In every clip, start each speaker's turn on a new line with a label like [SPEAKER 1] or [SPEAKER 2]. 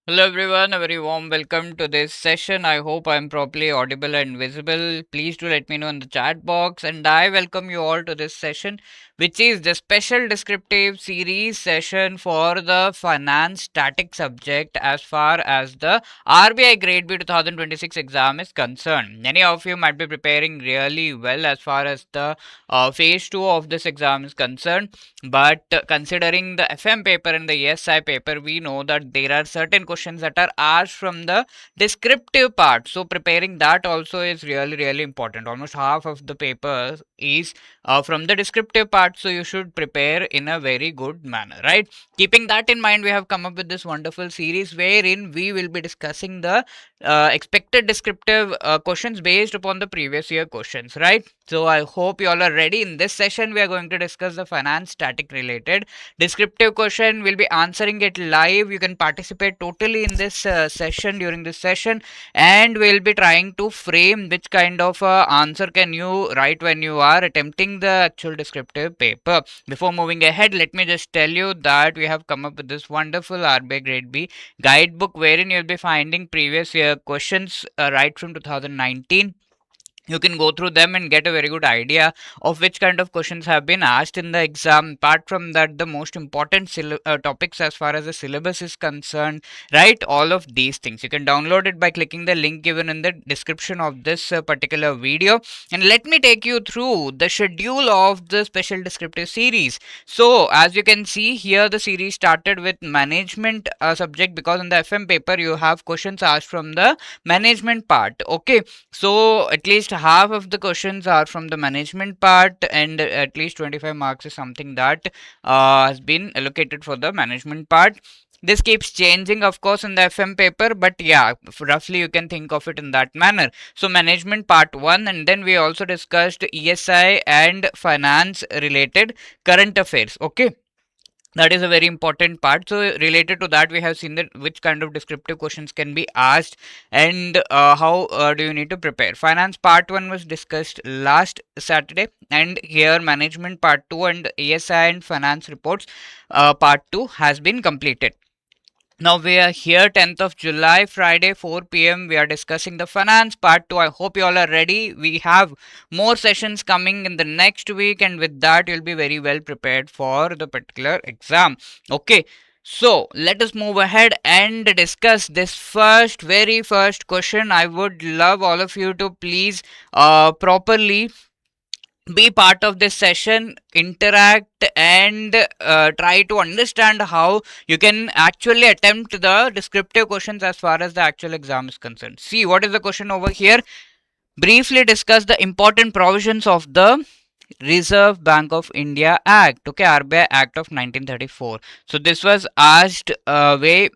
[SPEAKER 1] Hello everyone, a very warm welcome to this session. I hope I'm properly audible and visible. Please do let me know in the chat box, and I welcome you all to this session, which is the special descriptive series session for the finance static subject as far as the RBI Grade B 2026 exam is concerned. Many of you might be preparing really well as far as the phase 2 of this exam is concerned, but considering the FM paper and the SI paper, we know that there are certain questions that are asked from the descriptive part. So preparing that also is really important. Almost half of the paper is from the descriptive part. So you should prepare in a very good manner, right? Keeping that in mind, we have come up with this wonderful series wherein we will be discussing the expected descriptive questions based upon the previous year questions, right? So I hope you all are ready. In this session, we are going to discuss the finance static related descriptive question. We'll be answering it live. You can participate totally in this session during this session, and we'll be trying to frame which kind of answer can you write when you are attempting the actual descriptive paper. Before moving ahead, let me just tell you that we have come up with this wonderful RBI Grade B guidebook wherein you'll be finding previous year questions right from 2019. You can go through them and get a very good idea of which kind of questions have been asked in the exam. Apart from that, the most important topics as far as the syllabus is concerned, right? All of these things you can download it by clicking the link given in the description of this particular video. And let me take you through the schedule of the special descriptive series. So as you can see here, the series started with management subject, because in the FM paper you have questions asked from the management part. Okay, so at least half of the questions are from the management part, and at least 25 marks is something that has been allocated for the management part. This keeps changing, of course, in the FM paper, but yeah, roughly you can think of it in that manner. So management part 1, and then we also discussed ESI and finance related current affairs. Okay, that is a very important part. So related to that, we have seen that which kind of descriptive questions can be asked, and how do you need to prepare. Finance part 1 was discussed last Saturday, and here management part 2 and ASI and finance reports part 2 has been completed. Now we are here 10th of July, Friday, 4 p.m. We are discussing the finance part 2. I hope you all are ready. We have more sessions coming in the next week, and with that, you'll be very well prepared for the particular exam. Okay. So let us move ahead and discuss this very first question. I would love all of you to please properly be part of this session, interact, and try to understand how you can actually attempt the descriptive questions as far as the actual exam is concerned. See, what is the question over here? Briefly discuss the important provisions of the Reserve Bank of India Act, okay, RBI Act of 1934. So this was asked way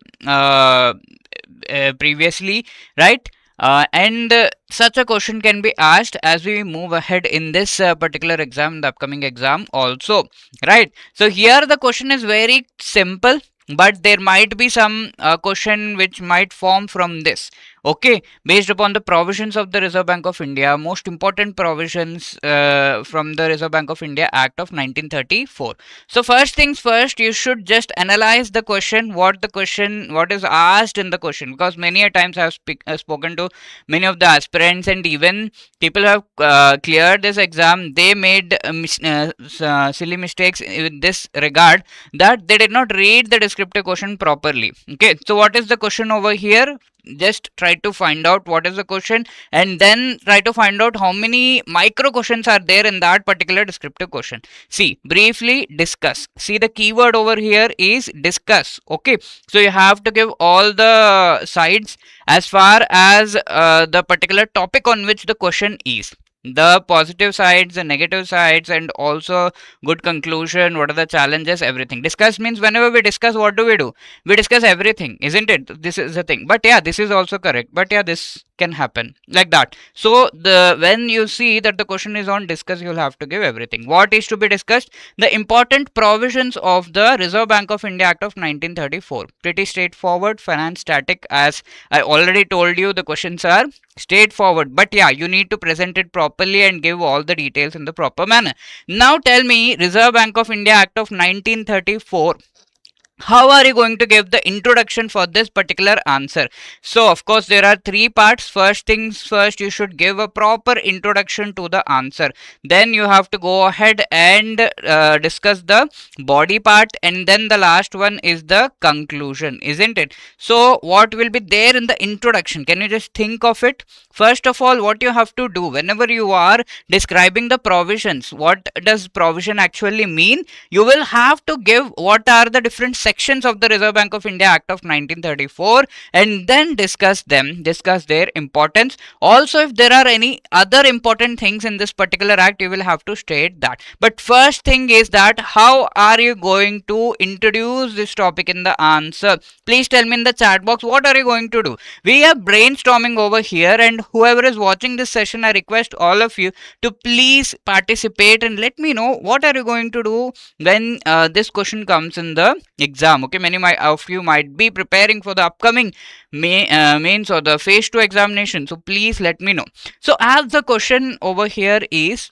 [SPEAKER 1] previously, right? And such a question can be asked as we move ahead in this particular exam, the upcoming exam also, right? So here the question is very simple, but there might be some question which might form from this. Okay, based upon the provisions of the Reserve Bank of India, most important provisions from the Reserve Bank of India Act of 1934. So first things first, you should just analyze the question, what is asked in the question, because many a times I have spoken to many of the aspirants, and even people who have cleared this exam, they made silly mistakes in this regard, that they did not read the descriptive question properly. Okay, so what is the question over here? Just try to find out what is the question, and then try to find out how many micro questions are there in that particular descriptive question. See, briefly discuss. See, the keyword over here is discuss. Okay, so you have to give all the sides as far as the particular topic on which the question is, the positive sides, the negative sides, and also good conclusion, what are the challenges, everything. Discuss means whenever we discuss, what do? We discuss everything, isn't it? This is the thing. But yeah, this is also correct, but yeah, this can happen like that. So the when you see that the question is on discuss, you'll have to give everything. What is to be discussed? The important provisions of the Reserve Bank of India Act of 1934. Pretty straightforward. Finance static, as I already told you, the questions are straightforward, but yeah, you need to present it properly and give all the details in the proper manner. Now tell me, Reserve Bank of India Act of 1934, how are you going to give the introduction for this particular answer? So of course there are three parts. First things first, you should give a proper introduction to the answer. Then you have to go ahead and discuss the body part, and then the last one is the conclusion, isn't it? So what will be there in the introduction? Can you just think of it? First of all, what you have to do whenever you are describing the provisions, what does provision actually mean? You will have to give what are the different sections of the Reserve Bank of India Act of 1934, and then discuss them, discuss their importance. Also, if there are any other important things in this particular act, you will have to state that. But first thing is that how are you going to introduce this topic in the answer? Please tell me in the chat box, what are you going to do? We are brainstorming over here, and whoever is watching this session, I request all of you to please participate and let me know what are you going to do when this question comes in the exam. Okay, many of you might be preparing for the upcoming mains or the phase 2 examination, so please let me know. So as the question over here is,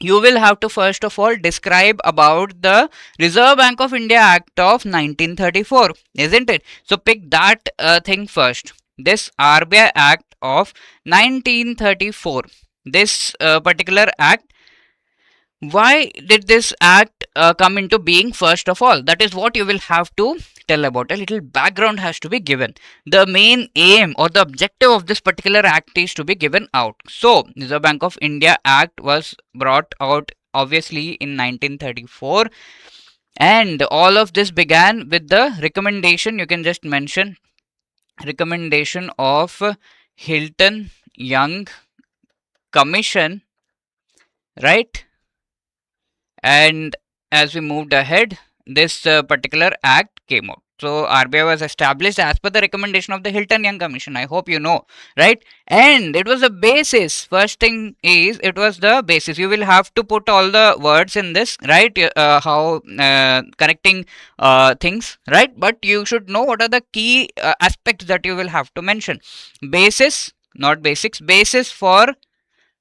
[SPEAKER 1] you will have to first of all describe about the Reserve Bank of India Act of 1934, isn't it? So pick that thing first. This RBI Act of 1934, this particular act, why did this act come into being? First of all, that is what you will have to tell about. A little background has to be given. The main aim or the objective of this particular act is to be given out. So Reserve Bank of India Act was brought out obviously in 1934, and all of this began with the recommendation, you can just mention recommendation of Hilton Young Commission, right? And as we moved ahead, this particular act came out. So RBI was established as per the recommendation of the Hilton Young Commission. I hope you know, right? And it was a basis. First thing is, it was the basis. You will have to put all the words in this, right? How connecting things, right? But you should know what are the key aspects that you will have to mention. Basis, not basics. Basis for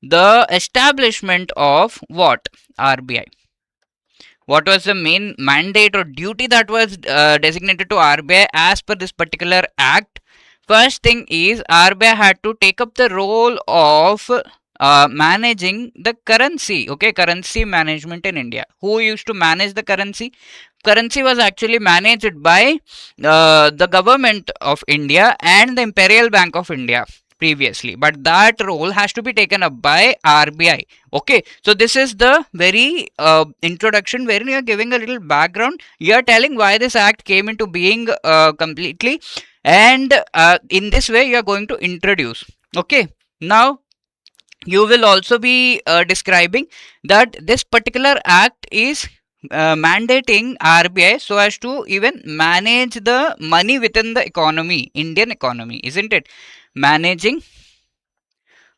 [SPEAKER 1] the establishment of what? RBI. What was the main mandate or duty that was designated to RBI as per this particular act? First thing is, RBI had to take up the role of managing the currency. Okay, currency management in India. Who used to manage the currency? Currency was actually managed by the government of India and the Imperial Bank of India previously, but that role has to be taken up by RBI. Okay, so this is the very introduction wherein you are giving a little background. You are telling why this act came into being completely, and in this way you are going to introduce. Okay, now you will also be describing that this particular act is mandating RBI so as to even manage the money within the economy, Indian economy, isn't it? Managing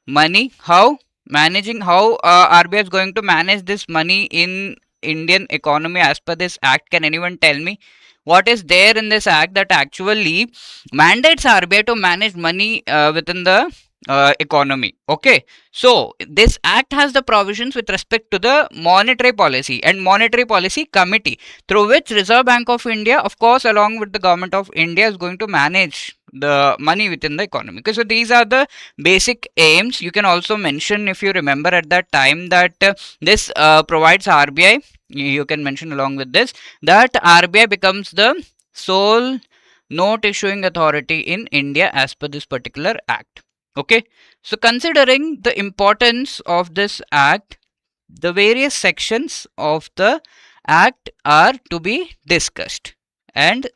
[SPEAKER 1] money, how? Managing how RBI is going to manage this money in Indian economy as per this act. Can anyone tell me what is there in this act that actually mandates RBI to manage money within the economy? Okay, so this act has the provisions with respect to the monetary policy and monetary policy committee, through which Reserve Bank of India, of course along with the government of India, is going to manage the money within the economy. Okay, so these are the basic aims. You can also mention, if you remember at that time, that this provides RBI, you can mention along with this, that RBI becomes the sole note issuing authority in India as per this particular act. Okay, so considering the importance of this act, the various sections of the act are to be discussed, and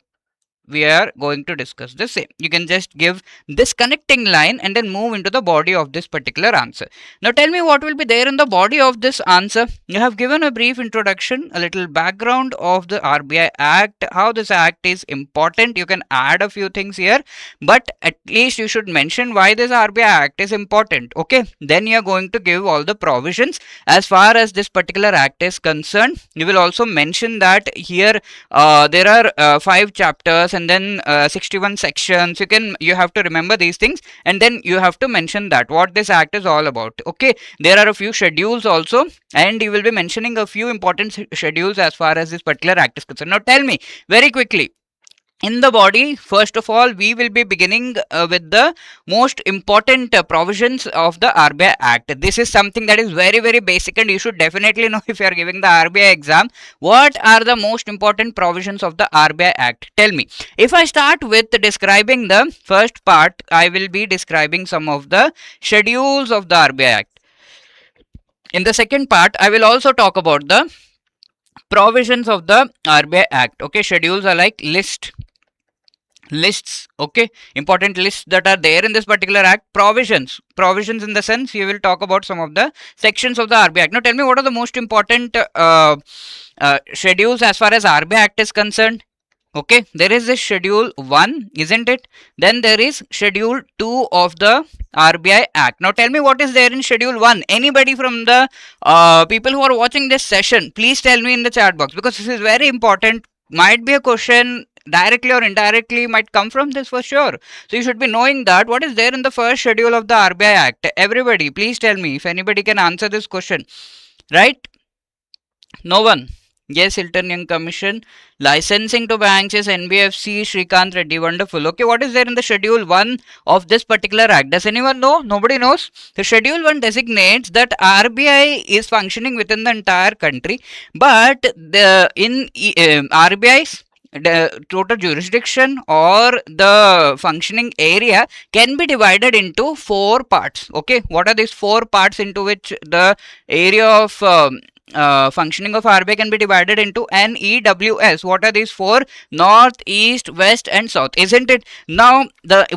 [SPEAKER 1] we are going to discuss the same. You can just give this connecting line and then move into the body of this particular answer. Now tell me what will be there in the body of this answer. You have given a brief introduction, a little background of the RBI Act, how this act is important. You can add a few things here, but at least you should mention why this RBI Act is important. Okay, then you are going to give all the provisions as far as this particular act is concerned. You will also mention that here there are 5 chapters and then 61 sections. You have to remember these things, and then you have to mention that what this act is all about. Okay, there are a few schedules also, and you will be mentioning a few important schedules as far as this particular act is concerned. Now tell me very quickly, in the body, first of all, we will be beginning with the most important provisions of the RBI Act. This is something that is very, very basic, and you should definitely know if you are giving the RBI exam. What are the most important provisions of the RBI Act? Tell me. If I start with describing the first part, I will be describing some of the schedules of the RBI Act. In the second part, I will also talk about the provisions of the RBI Act. Okay, schedules are like lists. Okay, important lists that are there in this particular act. Provisions in the sense you will talk about some of the sections of the RBI Act. Now tell me, what are the most important schedules as far as RBI Act is concerned? Okay, there is this schedule 1, isn't it? Then there is schedule 2 of the RBI Act. Now tell me what is there in schedule 1. Anybody from the people who are watching this session, please tell me in the chat box, because this is very important. Might be a question directly or indirectly, might come from this for sure. So you should be knowing that what is there in the first schedule of the RBI Act. Everybody, please tell me if anybody can answer this question. Right? No one. Yes, Hilton Young Commission. Licensing to banks is NBFC, Shrikant Reddy. Wonderful. Okay, what is there in the schedule 1 of this particular act? Does anyone know? Nobody knows. The schedule 1 designates that RBI is functioning within the entire country, but in RBI's the total jurisdiction or the functioning area can be divided into 4 parts. Okay, what are these 4 parts into which the area of functioning of RBI can be divided into? NEWS. What are these 4? North, East, West and South, isn't it? Now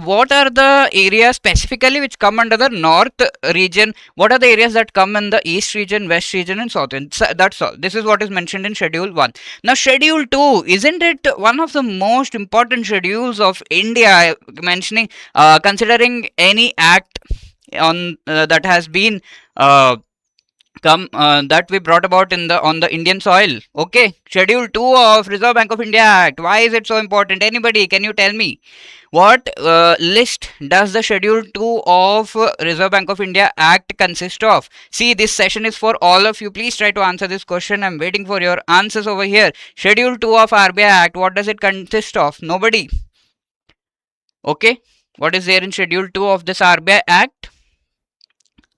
[SPEAKER 1] what are the areas specifically which come under the North region? What are the areas that come in the East region, West region and South? And that's all. This is what is mentioned in schedule 1. Now schedule 2, isn't it one of the most important schedules of India, mentioning considering any act on that has been that we brought about on the Indian soil. Okay, schedule 2 of Reserve Bank of India Act. Why is it so important? Anybody, can you tell me what list does the schedule 2 of Reserve Bank of India Act consist of? See, this session is for all of you. Please try to answer this question. I'm waiting for your answers over here. Schedule 2 of RBI Act, what does it consist of? Nobody? Okay, what is there in schedule 2 of this RBI Act?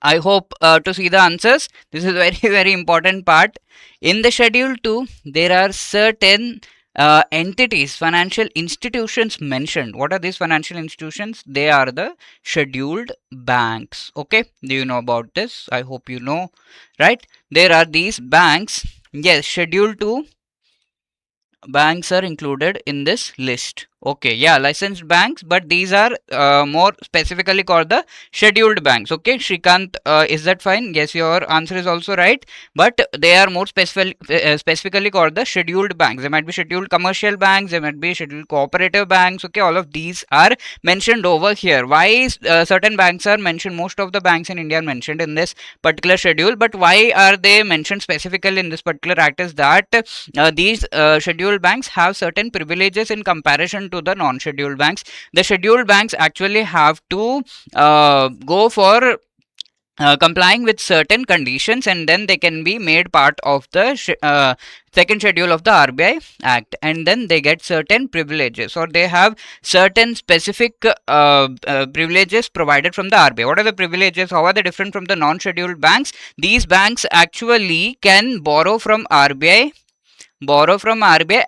[SPEAKER 1] I hope to see the answers. This is very, very important part. In the schedule 2, there are certain entities, financial institutions mentioned. What are these financial institutions? They are the scheduled banks. Okay, do you know about this? I hope you know, right? There are these banks. Yes, schedule 2 banks are included in this list. Okay, yeah, licensed banks, but these are more specifically called the scheduled banks. Okay, Shrikant, is that fine? Yes, your answer is also right, but they are more specifically called the scheduled banks. There might be scheduled commercial banks, there might be scheduled cooperative banks. Okay, all of these are mentioned over here. Why certain banks are mentioned? Most of the banks in India are mentioned in this particular schedule, but why are they mentioned specifically in this particular act is that these scheduled banks have certain privileges in comparison to the non-scheduled banks. The scheduled banks actually have to go for complying with certain conditions, and then they can be made part of the second schedule of the RBI Act, and then they get certain privileges, or they have certain specific privileges provided from the RBI. What are the privileges? How are they different from the non-scheduled banks? These banks actually can borrow from RBI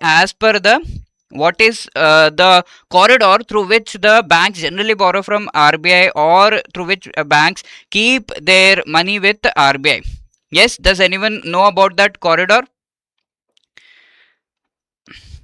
[SPEAKER 1] as per the what is the corridor through which the banks generally borrow from RBI, or through which banks keep their money with RBI. Yes, does anyone know about that corridor?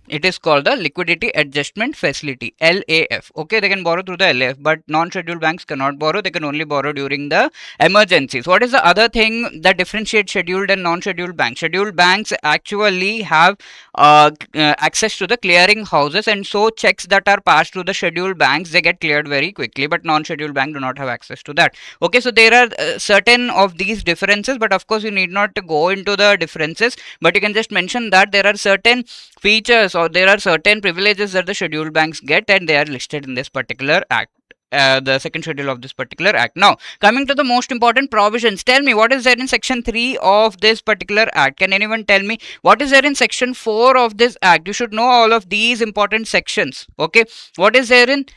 [SPEAKER 1] It is called the Liquidity Adjustment Facility, LAF. Okay, they can borrow through the LAF, but non-scheduled banks cannot borrow. They can only borrow during the emergencies. What is the other thing that differentiates scheduled and non-scheduled banks? Scheduled banks actually have access to the clearing houses, and so checks that are passed to the scheduled banks, they get cleared very quickly, but non-scheduled banks do not have access to that. Okay, so there are certain of these differences, but of course you need not go into the differences, but you can just mention that there are certain features so there are certain privileges that the scheduled banks get, and they are listed in this particular act. The second schedule of this particular act. Now, coming to the most important provisions, tell me what is there in section 3 of this particular act. Can anyone tell me what is there in section 4 of this act? You should know all of these important sections. Okay, what is there in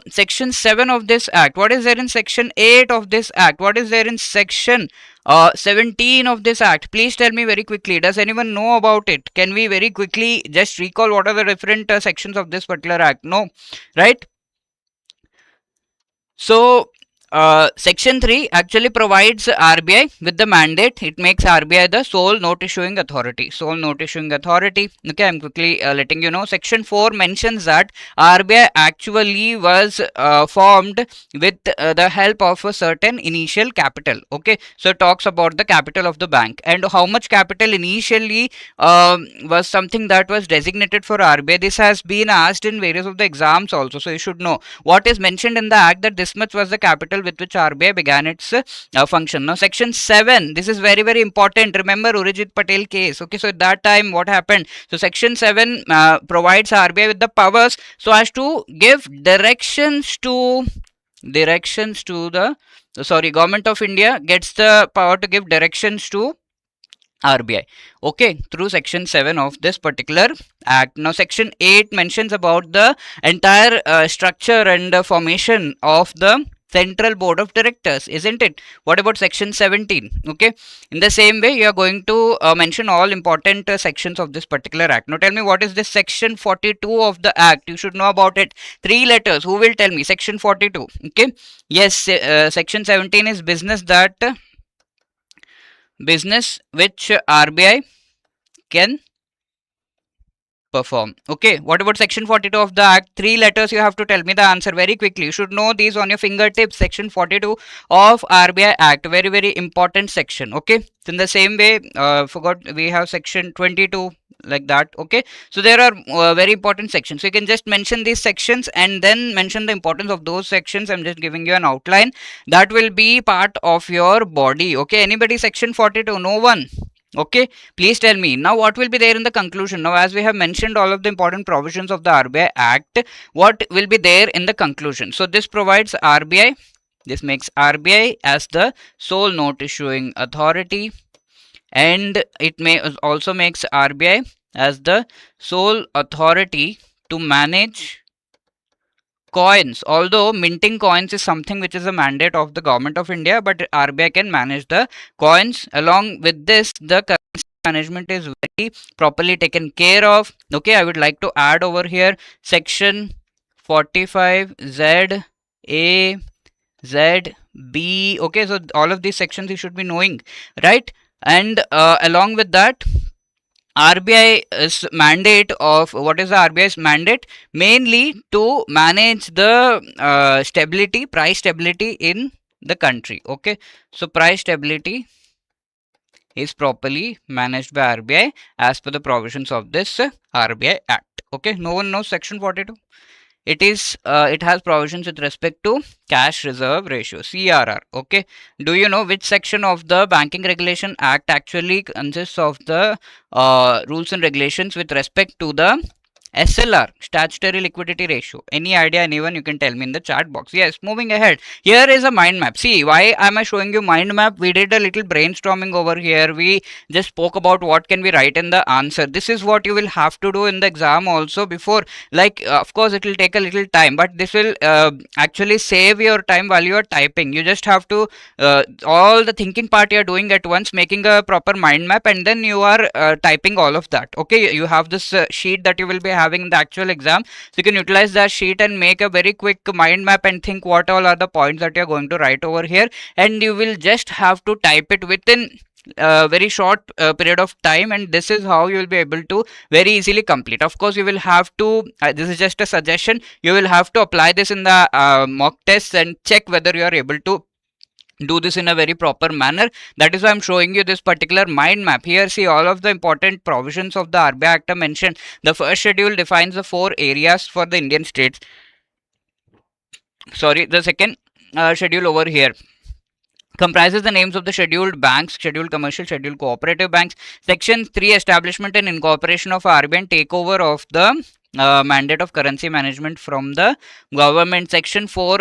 [SPEAKER 1] section 7 of this act? What is there in section 8 of this act? What is there in section 17 of this act? Please tell me very quickly. Does anyone know about it? Can we very quickly just recall what are the different sections of this particular act? No, right? So, section 3 actually provides RBI with the mandate. It makes RBI the sole note issuing authority. Sole note issuing authority. Okay, I'm quickly letting you know. Section 4 mentions that RBI actually was formed with the help of a certain initial capital. Okay, so it talks about the capital of the bank and how much capital initially was something that was designated for RBI. This has been asked in various of the exams also. So you should know what is mentioned in the act, that this much was the capital with which RBI began its function. Now, section 7, this is very, very important. Remember Urijit Patel case. Okay, so at that time, what happened? So, section 7 provides RBI with the powers so as to give directions to the Government of India gets the power to give directions to RBI, okay, through section 7 of this particular act. Now, section 8 mentions about the entire structure and formation of the Central Board of Directors, isn't it? What about section 17? Okay, in the same way, you are going to mention all important sections of this particular act. Now, tell me what is this section 42 of the act? You should know about it. 3 letters. Who will tell me? Section 42. Okay, yes, section 17 is business which RBI can perform. Okay, what about section 42 of the act? 3 letters. You have to tell me the answer very quickly. You should know these on your fingertips. Section 42 of RBI Act. Very, very important section. Okay, so in the same way, forgot we have section 22 like that. Okay, so there are very important sections. So you can just mention these sections and then mention the importance of those sections. I'm just giving you an outline that will be part of your body. Okay, anybody section 42? No one. Okay, please tell me now what will be there in the conclusion. Now, as we have mentioned all of the important provisions of the RBI Act, what will be there in the conclusion? So this provides RBI, this makes RBI as the sole note issuing authority, and it may also makes RBI as the sole authority to manage coins. Although minting coins is something which is a mandate of the Government of India, but RBI can manage the coins. Along with this, the currency management is very properly taken care of. Okay, I would like to add over here section 45 Z A Z B. Okay, so all of these sections you should be knowing, right? And along with that, RBI's mandate of what is the RBI's mandate? Mainly to manage the stability, price stability in the country. Okay, so price stability is properly managed by RBI as per the provisions of this RBI Act. Okay, no one knows section 42. It has provisions with respect to cash reserve ratio, CRR. Okay, do you know which section of the Banking Regulation Act actually consists of the rules and regulations with respect to the SLR, statutory liquidity ratio? Any idea, anyone? You can tell me in the chat box. Yes, moving ahead. Here is a mind map. See, why am I showing you mind map? We did a little brainstorming over here. We just spoke about what can we write in the answer. This is what you will have to do in the exam also before, like, of course, it will take a little time, but this will actually save your time while you are typing. You just have to, all the thinking part you are doing at once, making a proper mind map, and then you are typing all of that. Okay, you have this sheet that you will be having in the actual exam, so you can utilize that sheet and make a very quick mind map and think what all are the points that you are going to write over here, and you will just have to type it within a very short period of time, and this is how you will be able to very easily complete. Of course, you will have to, this is just a suggestion, you will have to apply this in the mock tests and check whether you are able to do this in a very proper manner. That is why I'm showing you this particular mind map. Here, see, all of the important provisions of the RBI Act are mentioned. The first schedule defines the 4 areas for the Indian states. Sorry, the second schedule over here comprises the names of the scheduled banks, scheduled commercial, scheduled cooperative banks. Section 3, establishment and incorporation of RBI and takeover of the mandate of currency management from the government. Section 4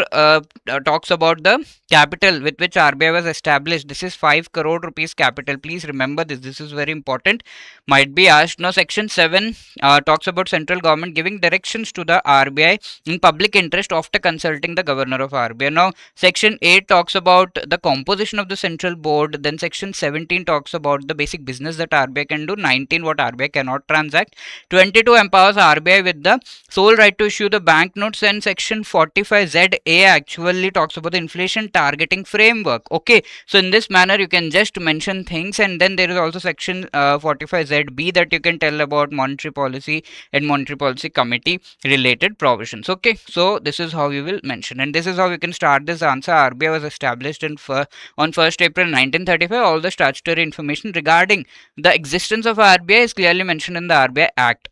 [SPEAKER 1] talks about the capital with which RBI was established. This is 5 crore rupees capital. Please remember this. This is very important. Might be asked. Now, Section 7 talks about central government giving directions to the RBI in public interest after consulting the governor of RBI. Now, Section 8 talks about the composition of the central board. Then Section 17 talks about the basic business that RBI can do. 19, what RBI cannot transact. 22 empowers RBI with the sole right to issue the banknotes. And Section 45ZA actually talks about the inflation targeting framework. Okay, so in this manner you can just mention things, and then there is also Section 45ZB that you can tell about monetary policy and monetary policy committee related provisions. Okay, so this is how you will mention, and this is how you can start this answer. RBI was established on 1st April 1935. All the statutory information regarding the existence of RBI is clearly mentioned in the RBI Act.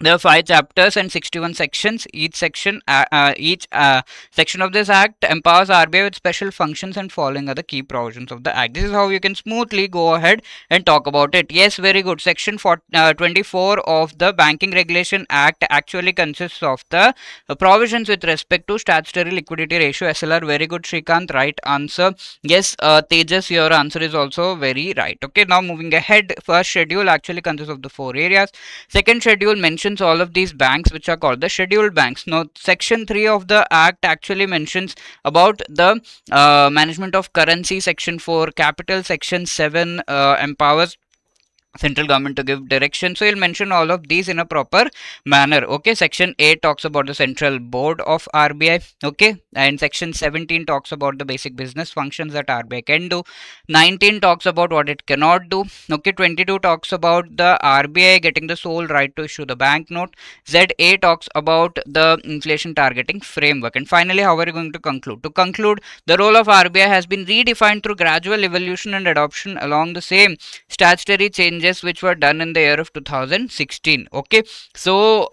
[SPEAKER 1] There are 5 chapters and 61 sections. Each section of this act empowers RBI with special functions, and following are the key provisions of the act. This is how you can smoothly go ahead and talk about it. Yes, very good. Section 24 of the Banking Regulation Act actually consists of the provisions with respect to statutory liquidity ratio, SLR. Very good, Shrikant. Right answer. Yes, Tejas, your answer is also very right. Okay, now moving ahead. First schedule actually consists of the 4 areas. Second schedule mentions all of these banks which are called the scheduled banks. Now, Section 3 of the Act actually mentions about the management of currency. Section 4 capital. Section 7 empowers central government to give direction. So you'll mention all of these in a proper manner. Okay, Section 8 talks about the central board of RBI. Okay, and Section 17 talks about the basic business functions that RBI can do. 19 talks about what it cannot do. Okay, 22 talks about the RBI getting the sole right to issue the banknote. ZA talks about the inflation targeting framework. And finally, how are you going to conclude? To conclude, the role of RBI has been redefined through gradual evolution and adoption along the same statutory changes which were done in the year of 2016. Okay, so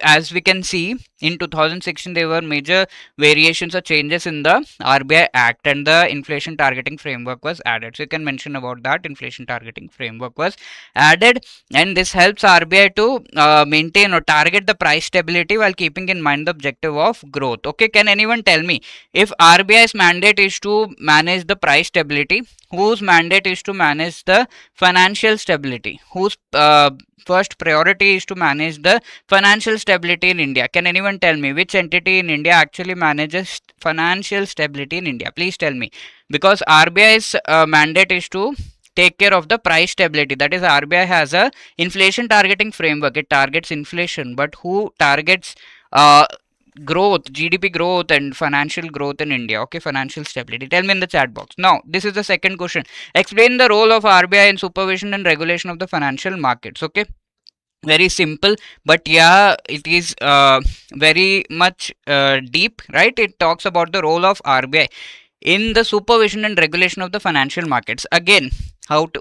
[SPEAKER 1] as we can see, in 2016 there were major variations or changes in the RBI Act, and the inflation targeting framework was added. So you can mention about that. Inflation targeting framework was added, and this helps RBI to maintain or target the price stability while keeping in mind the objective of growth. Okay, can anyone tell me, if RBI's mandate is to manage the price stability, whose mandate is to manage the financial stability? Whose first priority is to manage the financial stability in India? Can anyone tell me which entity in India actually manages financial stability in India? Please tell me, because RBI's mandate is to take care of the price stability. That is, RBI has a inflation targeting framework. It targets inflation, but who targets growth, GDP growth and financial growth in India? Okay, financial stability. Tell me in the chat box. Now, this is the second question. Explain the role of RBI in supervision and regulation of the financial markets. Okay, very simple, but yeah, it is very much deep, right? It talks about the role of RBI in the supervision and regulation of the financial markets. Again,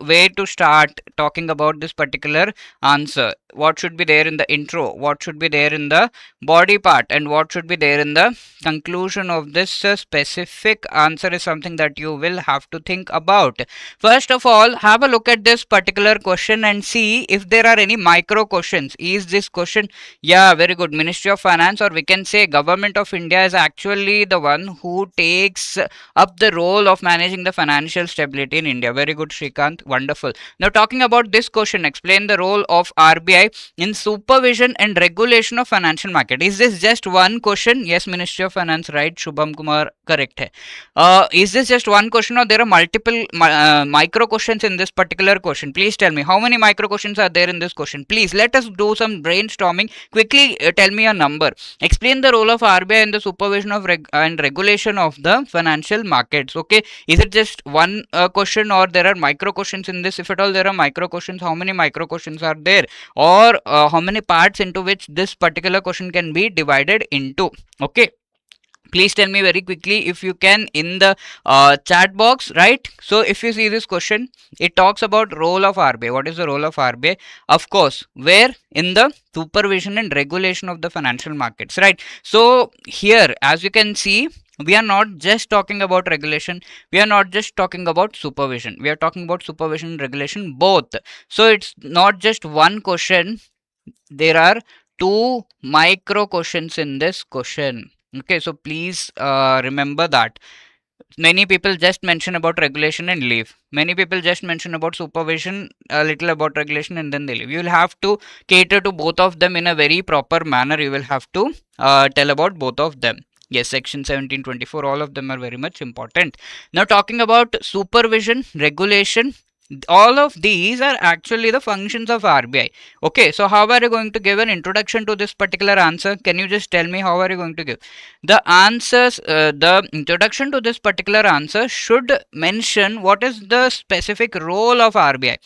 [SPEAKER 1] where to start talking about this particular answer? What should be there in the intro, what should be there in the body part, and what should be there in the conclusion of this specific answer is something that you will have to think about. First of all, have a look at this particular question and see if there are any micro questions. Is this question, yeah, very good, Ministry of Finance, or we can say Government of India is actually the one who takes up the role of managing the financial stability in India. Very good, Shrikant, wonderful. Now, talking about this question, explain the role of RBI in supervision and regulation of financial market. Is this just one question? Yes, Ministry of Finance, right? Shubham Kumar, correct hai. Is this just one question, or there are multiple micro questions in this particular question? Please tell me how many micro questions are there in this question. Please let us do some brainstorming. Quickly tell me a number. Explain the role of RBI in the supervision of and regulation of the financial markets. Okay, is it just one question, or there are micro questions in this? If at all there are micro questions, how many micro questions are there, or how many parts into which this particular question can be divided into? Okay, Please tell me very quickly if you can in the chat box, right? So if you see this question, it talks about role of RBI. What is the role of RBI? Of course, where in the supervision and regulation of the financial markets, right? So here, as you can see, we are not just talking about regulation. We are not just talking about supervision. We are talking about supervision and regulation both. So it's not just one question. There are two micro questions in this question. Okay, so please remember that. Many people just mention about regulation and leave. Many people just mention about supervision, a little about regulation, and then they leave. You will have to cater to both of them in a very proper manner. You will have to tell about both of them. Yes, section 1724, all of them are very much important. Now, talking about supervision, regulation, all of these are actually the functions of RBI. Okay, so how are you going to give an introduction to this particular answer? Can you just tell me how are you going to give? The answers, the introduction to this particular answer should mention what is the specific role of RBI.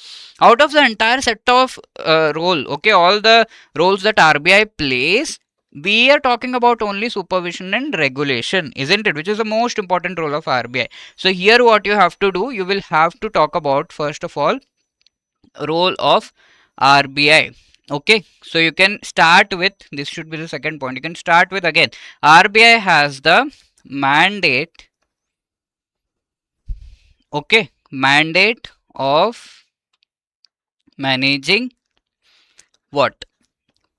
[SPEAKER 1] Out of the entire set of role, okay, all the roles that RBI plays, we are talking about only supervision and regulation, isn't it? Which is the most important role of RBI. So here what you have to do, you will have to talk about first of all role of RBI. Okay, so you can start with, this should be the second point. You can start with again, RBI has the mandate, okay, mandate of managing what?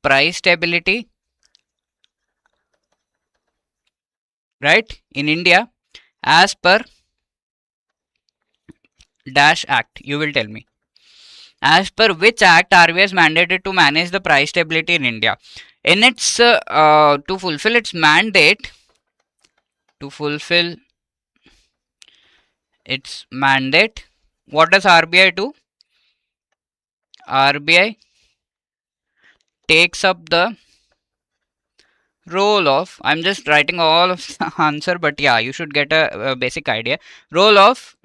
[SPEAKER 1] Price stability, right, in India as per dash act. You will tell me. As per which act RBI is mandated to manage the price stability in India? In its to fulfill its mandate, what does RBI do? RBI takes up the role of, I'm just writing all of the answer, but yeah, you should get a basic idea. Role of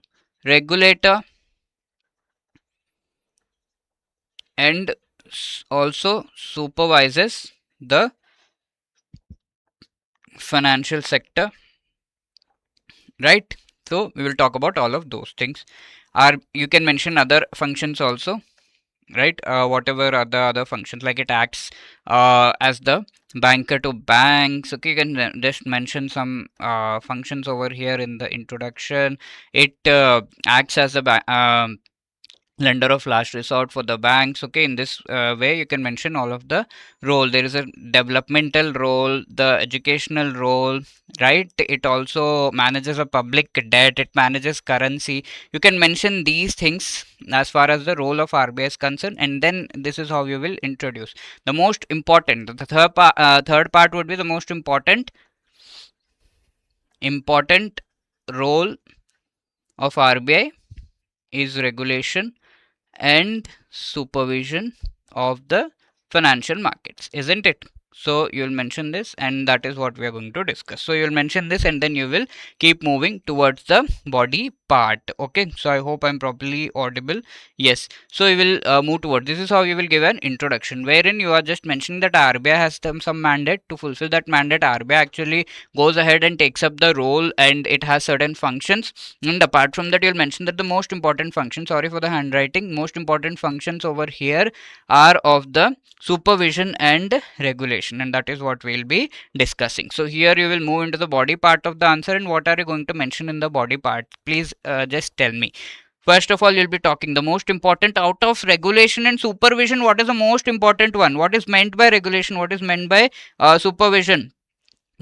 [SPEAKER 1] regulator and also supervises the financial sector, right? So we will talk about all of those things. You can mention other functions also, right? Whatever are the other functions, like it acts as the banker to banks. Okay, you can just mention some functions over here in the introduction. It acts as a lender of last resort for the banks. Okay, in this way you can mention all of the role. There is a developmental role, the educational role, right? It also manages a public debt, it manages currency. You can mention these things as far as the role of RBI is concerned, and then this is how you will introduce. The most important, the third part would be the most important role of RBI is regulation and supervision of the financial markets, isn't it? So you'll mention this, and that is what we are going to discuss. So you'll mention this, and then you will keep moving towards the body part. Okay, so I hope I'm properly audible. Yes, so we will move towards, this is how you will give an introduction, wherein you are just mentioning that RBI has some mandate. To fulfill that mandate, RBI actually goes ahead and takes up the role, and it has certain functions. And apart from that, you'll mention that the most important function, sorry for the handwriting, most important functions over here are of the supervision and regulation, and that is what we'll be discussing. So here you will move into the body part of the answer, and what are you going to mention in the body part? Please just tell me. First of all, you'll be talking the most important out of regulation and supervision. What is the most important one? What is meant by regulation? What is meant by supervision?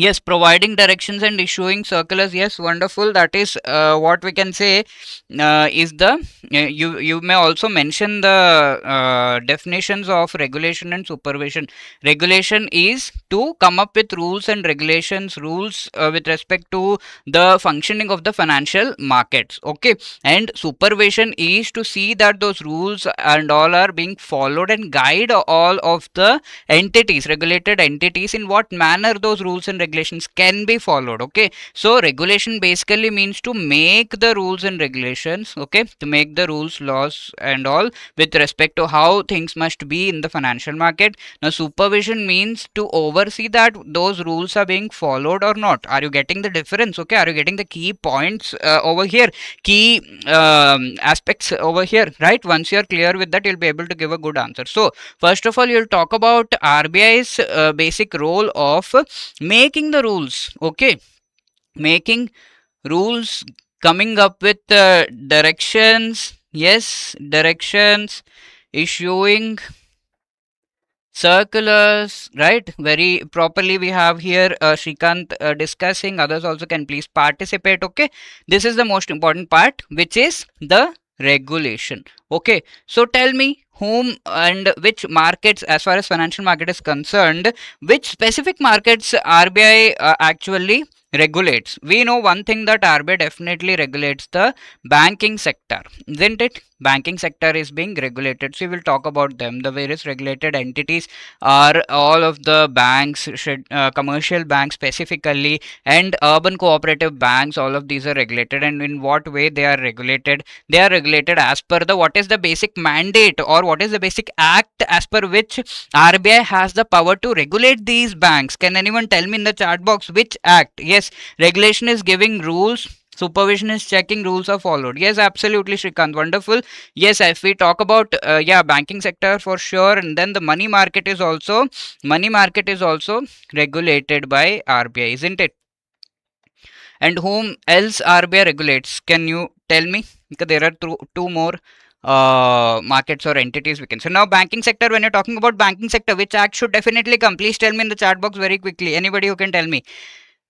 [SPEAKER 1] Yes, providing directions and issuing circulars. Yes, wonderful. That is what we can say is the you may also mention the definitions of regulation and supervision. Regulation is to come up with rules and regulations, rules with respect to the functioning of the financial markets. Okay, and supervision is to see that those rules and all are being followed and guide all of the entities, regulated entities, in what manner those rules and regulations can be followed. Okay, so regulation basically means to make the rules and regulations, okay, to make the rules, laws and all with respect to how things must be in the financial market. Now supervision means to oversee that those rules are being followed or not. Are you getting the difference? Okay, are you getting the key points over here, key aspects over here, right? Once you're clear with that, you'll be able to give a good answer. So first of all, you'll talk about RBI's basic role of making the rules. Okay, making rules, coming up with directions, yes, directions, issuing circulars, right? Very properly we have here Shrikant discussing. Others also can please participate. Okay, this is the most important part, which is the regulation. Okay, so tell me whom and which markets, as far as financial market is concerned, which specific markets RBI actually regulates. We know one thing, that RBI definitely regulates the banking sector, isn't it? Banking sector is being regulated, so we will talk about them. The various regulated entities are all of the banks, commercial banks specifically, and urban cooperative banks. All of these are regulated, and in what way they are regulated? They are regulated as per the what is the basic mandate, or what is the basic act as per which RBI has the power to regulate these banks. Can anyone tell me in the chat box which act? Yes, regulation is giving rules, supervision is checking rules are followed. Yes, absolutely, Shrikant, wonderful. Yes, if we talk about yeah, banking sector for sure, and then the money market is also regulated by RBI, isn't it? And whom else RBI regulates? Can you tell me? Because there are two more markets or entities we can. So now banking sector, when you're talking about banking sector, which act should definitely come? Please tell me in the chat box very quickly. Anybody who can tell me.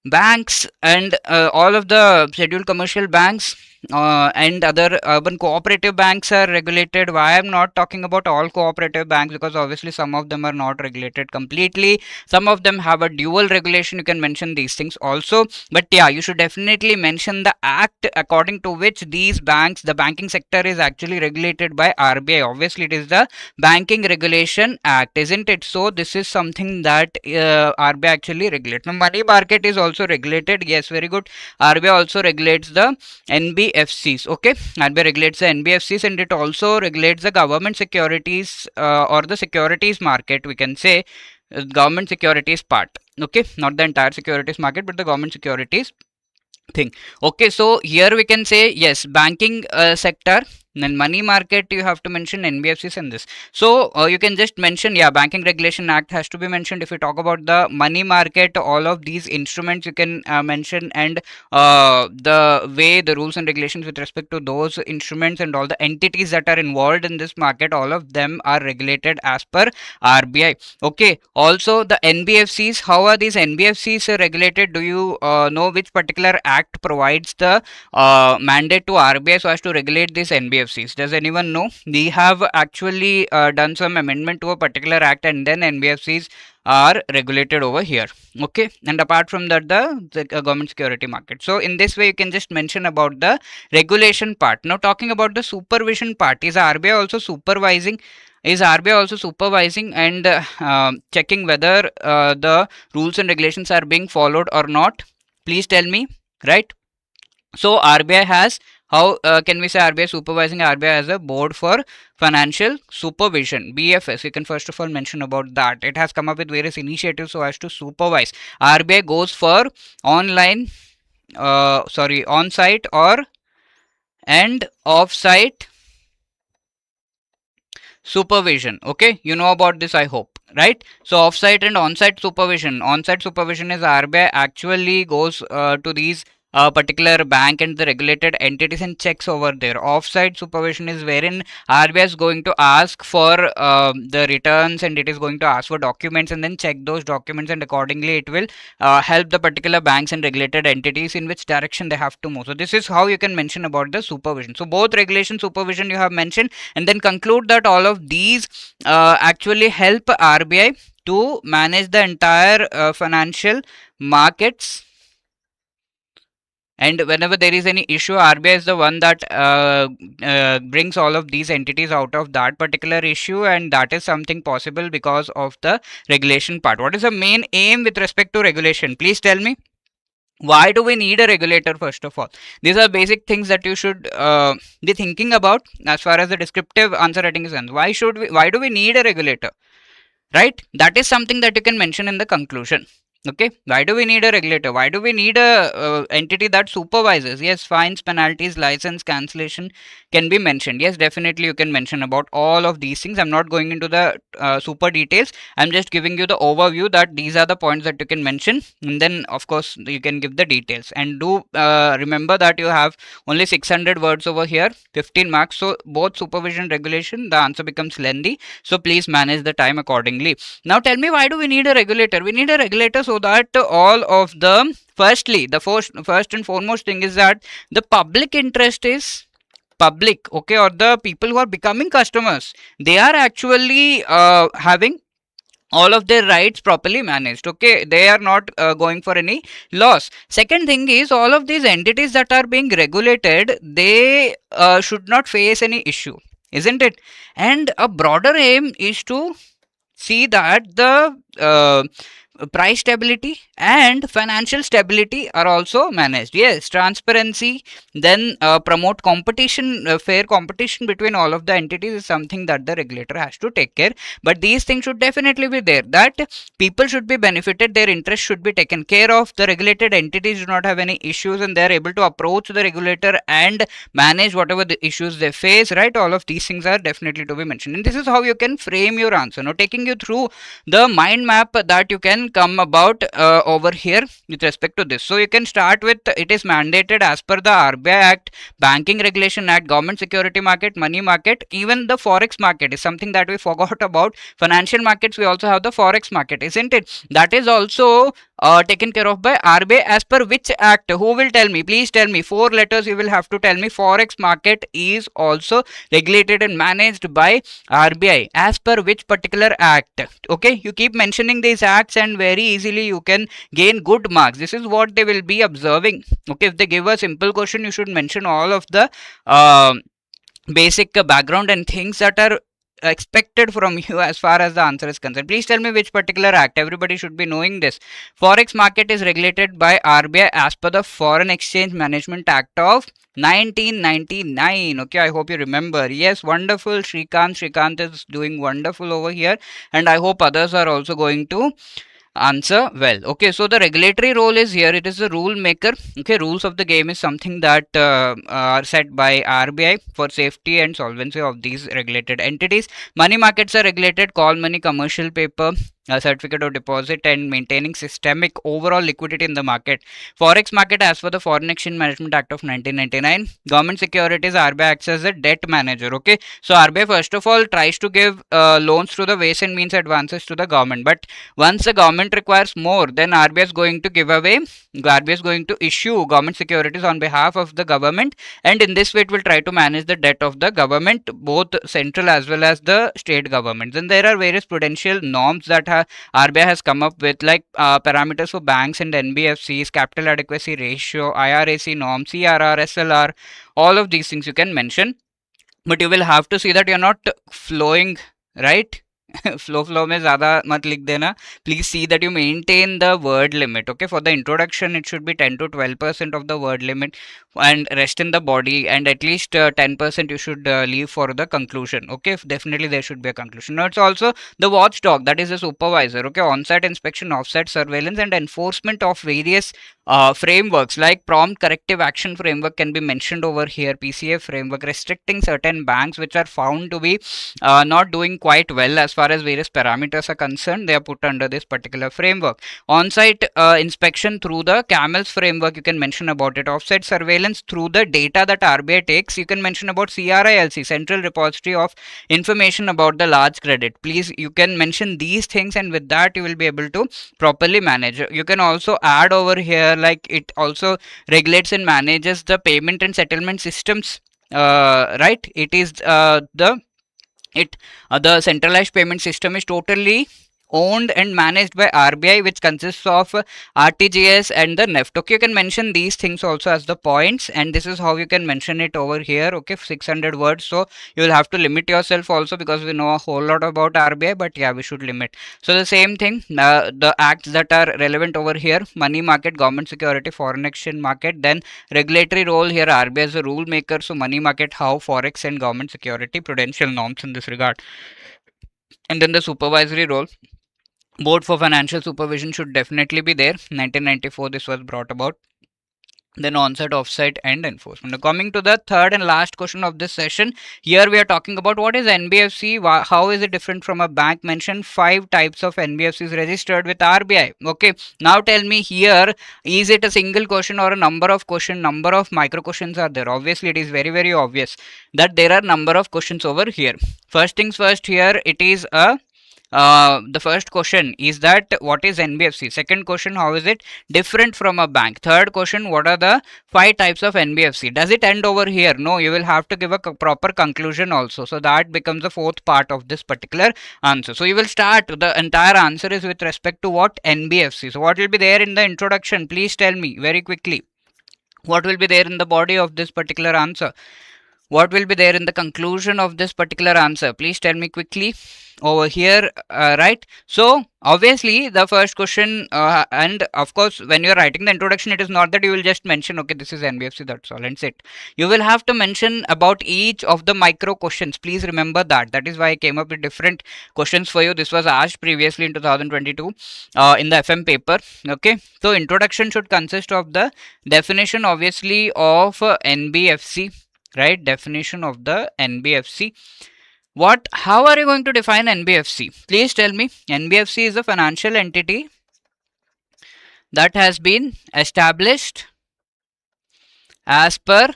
[SPEAKER 1] Banks and all of the scheduled commercial banks and other urban cooperative banks are regulated. Why I'm not talking about all cooperative banks? Because obviously some of them are not regulated completely, some of them have a dual regulation. You can mention these things also, but yeah, you should definitely mention the act according to which these banks, the banking sector is actually regulated by RBI. Obviously it is the Banking Regulation Act, isn't it? So this is something that RBI actually regulates. Now money market is also regulated. Yes, very good. RBI also regulates the NBFCs. Okay, RBI regulates the NBFCs, and it also regulates the government securities or the securities market, we can say. Government securities part. Okay, not the entire securities market, but the government securities thing. Okay, so here we can say yes, banking sector, then money market, you have to mention NBFCs and this. So you can just mention, yeah, Banking Regulation Act has to be mentioned. If you talk about the money market, all of these instruments you can mention, and the way the rules and regulations with respect to those instruments and all the entities that are involved in this market, all of them are regulated as per RBI. Okay, also the NBFCs, how are these NBFCs regulated? Do you know which particular act provides the mandate to RBI so as to regulate these NBFCs? Does anyone know? We have actually done some amendment to a particular act, and then NBFCs are regulated over here. Okay, and apart from that, the government security market. So in this way, you can just mention about the regulation part. Now talking about the supervision part, is RBI also supervising? Is RBI also supervising and checking whether the rules and regulations are being followed or not? Please tell me, right? So RBI has, how can we say RBI supervising? RBI has a board for financial supervision, BFS. You can first of all mention about that. It has come up with various initiatives so as to supervise. RBI goes for on-site or and off-site supervision. Okay, you know about this, I hope, right? So off-site and on-site supervision. On-site supervision is RBI actually goes to these particular bank and the regulated entities and checks over there. Off-site supervision is wherein RBI is going to ask for the returns, and it is going to ask for documents and then check those documents, and accordingly it will help the particular banks and regulated entities in which direction they have to move. So this is how you can mention about the supervision. So both regulation, supervision you have mentioned, and then conclude that all of these actually help RBI to manage the entire financial markets And whenever there is any issue, RBI is the one that brings all of these entities out of that particular issue, and that is something possible because of the regulation part. What is the main aim with respect to regulation? Please tell me. Why do we need a regulator? First of all, these are basic things that you should be thinking about as far as the descriptive answer writing is concerned. Why do we need a regulator? Right, that is something that you can mention in the conclusion. Okay, why do we need a regulator? Why do we need a entity that supervises? Yes, fines, penalties, license cancellation can be mentioned. Yes, definitely you can mention about all of these things. I'm not going into the super details. I'm just giving you the overview that these are the points that you can mention, and then of course you can give the details. And do remember that you have only 600 words over here, 15 marks. So both supervision, regulation, the answer becomes lengthy, so please manage the time accordingly. Now tell me, why do we need a regulator? We need a regulator so that all of the, firstly, the first and foremost thing is that the public interest is public, okay, or the people who are becoming customers, they are actually having all of their rights properly managed. Okay, they are not going for any loss. Second thing is, all of these entities that are being regulated, they should not face any issue, isn't it? And a broader aim is to see that the price stability and financial stability are also managed. Yes, transparency, then promote competition, fair competition between all of the entities is something that the regulator has to take care. But these things should definitely be there, that people should be benefited, their interest should be taken care of, the regulated entities do not have any issues, and they are able to approach the regulator and manage whatever the issues they face, right? All of these things are definitely to be mentioned, and this is how you can frame your answer. Now taking you through the mind map that you can come about over here with respect to this. So you can start with, it is mandated as per the RBI Act, Banking Regulation Act, Government Security Market, Money Market, even the Forex market is something that we forgot about. Financial markets, we also have the Forex market, isn't it? That is also taken care of by RBI as per which act? Who will tell me? Please tell me. 4 letters you will have to tell me. Forex market is also regulated and managed by RBI as per which particular act? Okay, you keep mentioning these acts and very easily you can gain good marks. This is what they will be observing. Okay, if they give a simple question, you should mention all of the basic background and things that are expected from you as far as the answer is concerned. Please tell me which particular act. Everybody should be knowing this. Forex market is regulated by RBI as per the Foreign Exchange Management Act of 1999. Okay, I hope you remember. Yes, wonderful. Shrikant is doing wonderful over here, and I hope others are also going to answer well. Okay, so the regulatory role is here, it is the rule maker. Okay, rules of the game is something that are set by RBI for safety and solvency of these regulated entities. Money markets are regulated, call money, commercial paper, certificate of deposit, and maintaining systemic overall liquidity in the market. Forex market as per the Foreign Exchange Management Act of 1999. Government securities, RBI acts as a debt manager. Okay, so RBI first of all tries to give loans through the ways and means advances to the government, but once the government requires more, then RBI is going to give away, RBI is going to issue government securities on behalf of the government, and in this way it will try to manage the debt of the government, both central as well as the state governments. And there are various prudential norms that RBI has come up with, like parameters for banks and NBFCs, capital adequacy ratio, IRAC norm, CRR, SLR, all of these things you can mention. But you will have to see that you're not flowing, right? flow में ज़्यादा मत लिख देना. Please see that you maintain the word limit. Okay, for the introduction it should be 10 to 12% of the word limit, and rest in the body, and at least 10% you should leave for the conclusion. Okay, definitely there should be a conclusion. Now it's also the watchdog, that is the supervisor. Okay, on-site inspection, off-site surveillance, and enforcement of various frameworks, like prompt corrective action framework can be mentioned over here. PCA framework, restricting certain banks which are found to be not doing quite well as far as various parameters are concerned, they are put under this particular framework. On-site inspection through the CAMELS framework, you can mention about it. Off-site surveillance through the data that RBI takes, you can mention about CRILC, Central Repository of Information about the Large Credit. Please, you can mention these things, and with that you will be able to properly manage. You can also add over here, like it also regulates and manages the payment and settlement systems, right? It is the centralized payment system is totally owned and managed by RBI, which consists of RTGS and the NEFT. Okay, you can mention these things also as the points, and this is how you can mention it over here. Okay, 600 words. So you will have to limit yourself also, because we know a whole lot about RBI, but yeah, we should limit. So the same thing, the acts that are relevant over here: money market, government security, foreign exchange market. Then regulatory role here, RBI is a rule maker. So money market, how, forex and government security, prudential norms in this regard. And then the supervisory role, board for financial supervision should definitely be there. 1994 this was brought about. Then onset, offsite and enforcement. Now coming to the third and last question of this session, here we are talking about what is NBFC, how is it different from a bank. Mention 5 types of NBFCs registered with RBI. Okay, now tell me here, is it a single question or a number of question? Number of micro questions are there. Obviously it is very obvious that there are number of questions over here. First things first, here it is a the first question is that what is NBFC. Second question, how is it different from a bank. Third question, what are the 5 types of NBFC. Does it end over here? No, you will have to give a proper conclusion also. So that becomes the fourth part of this particular answer. So you will start, the entire answer is with respect to what? NBFC. So what will be there in the introduction? Please tell me very quickly. What will be there in the body of this particular answer? What will be there in the conclusion of this particular answer? Please tell me quickly over here, right? So obviously the first question, and of course when you are writing the introduction, it is not that you will just mention, okay, this is NBFC, that's all and sit. You will have to mention about each of the micro questions. Please remember that. That is why I came up with different questions for you. This was asked previously in 2022 in the FM paper. Okay, so introduction should consist of the definition obviously of NBFC, right? Definition of the NBFC. How are you going to define NBFC? Please tell me. NBFC is a financial entity that has been established as per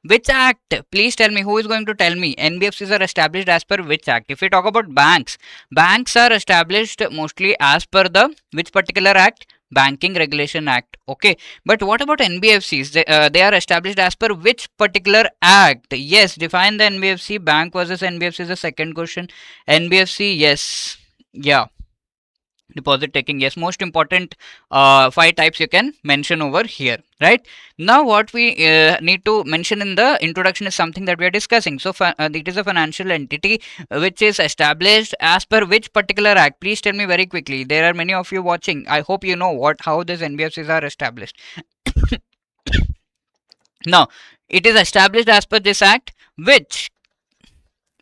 [SPEAKER 1] which act? Please tell me, who is going to tell me? NBFCs are established as per which act? If we talk about banks, banks are established mostly as per the which particular act? Banking Regulation Act. Okay, but what about NBFCs? They are established as per which particular act? Yes, define the NBFC. Bank versus NBFC is the second question. NBFC, yes, yeah. Deposit taking, yes. Most important 5 types you can mention over here, right? Now what we need to mention in the introduction is something that we are discussing. So it is a financial entity which is established as per which particular act. Please tell me very quickly. There are many of you watching. I hope you know how these NBFCs are established. Now it is established as per this act, which,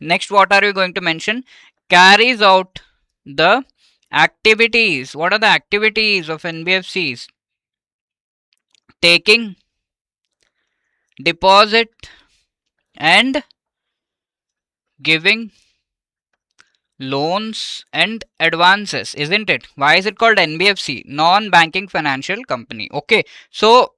[SPEAKER 1] next, what are you going to mention? Carries out the activities. What are the activities of NBFCs? Taking, deposit and giving loans and advances, isn't it? Why is it called NBFC? Non-banking financial company. Okay, so